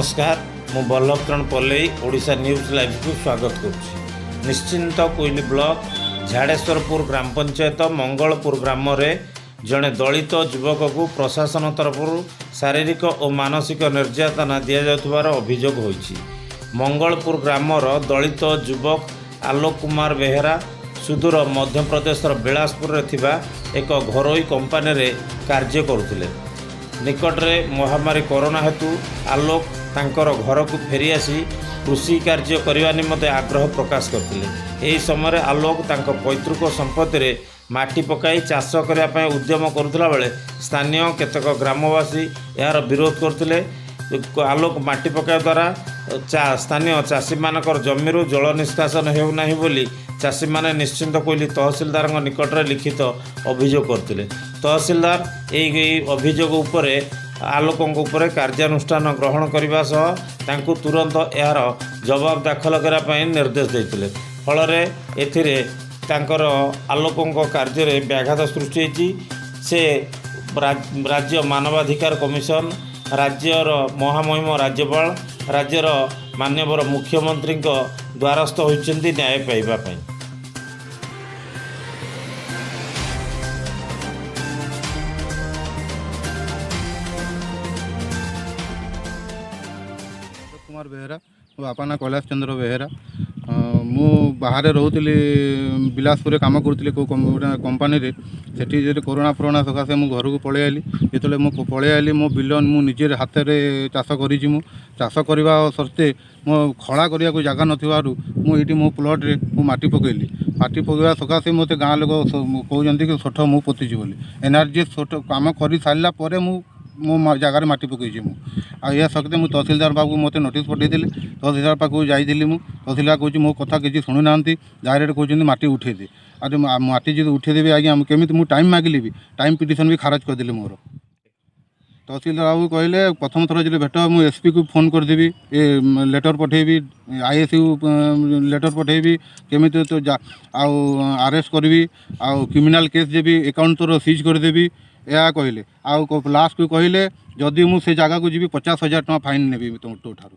नमस्कार मु बल्लभचरण Pallai Odisha news live को स्वागत करुच्ची। निश्चिंत कोइली ब्लॉक झाड़ेश्वरपुर ग्राम पंचायत मंगलपुर ग्राम रे जड़े दलित युवक को प्रशासन तरफ शारीरिक और मानसिक निर्यातना दि जाउथबार अभियोग होइछि। मंगलपुर ग्रामर दलित युवक आलोक कुमार बेहेरा सुदूर मध्य प्रदेश बिलासपुर रे थिबा एक घरोई कंपानी रे कार्य करुथिले। निकटरे महामारी कोरोना हेतु आलोक तांकर घर को फेरी आसी कृषि कार्य करने निमंते आग्रह प्रकाश करते। यही समय आलोक तांको पैतृक संपत्ति रे माटी पकाई चाष करने उद्यम करुला बेले स्थानीय केतक ग्रामवासी यार विरोध करते। आलोक माटी पकाया द्वारा स्थानीय चाषी मानकर जमीर जल निष्कासन होना बोली चाषी माने निश्चिंत कोइली तहसीलदार निकट में लिखित अभियोग करते। तहसीलदार यही अभियोग उपरे आलोकों उपरे कार्यानुष्ठान ग्रहण करने सह तांकु तुरंत यार जवाब दाखल करने निर्देश देते। फल एथिरे आलोकों कार्य में व्याघात सृष्टि होती। से राज्य मानवाधिकार कमिशन राज्यर महामहिम राज्यपाल राज्यर माननीय मुख्यमंत्री द्वारस्थ होइछन्ति न्याय पाइबा पई। कुमार बेहेरा मो बापा ना कैलाश चंद्र बेहेरा मु बाहर रोली बिलासपुर काम करुली कौ कंपानी से कोरोना फोरोना सकाशे मु घर को पलि आली। जो मु पलि आली मो बिल मुझे हाथ में चाष करी चाष करने सर्ते मो खड़ा करने को जगह नथी मो प्लट रे मु माटी पकईली। माटी पकड़ा सकाशे मत गाँ लोक कहते कि सोठ मु पोतीची बोली एनआरजी सोठ काम कर सारापर मो जगार माटी पकईची या सकते मुझे तहसीलदार बाबू मत नोटिस पठे तहसीलदार पाक जाइली। तहसीलदार कहूँ मो कथा किसी शुणु ना डायरेक्ट कहते माटी उठे दे। अरे माटी जो उठेदेवी आज्ञा केमी मुझे टाइम मागिली भी टाइम पिटिशन भी खारज करदे मोर। तहसीलदार बाबू कहले प्रथम थर जो भेट मुझे एसपी को फोन करदेवी लेटर पठेबी आईएससी लेटर पठेबी केमी तो आरेस्ट करी क्रिमिनाल केस देवी अकाउंट तोर सीज करदेवी या कहले। लास्ट को कहले जदि मुझे जगह को जी 50,000 टଙ୍କା फाइन नेबी तो ठारू।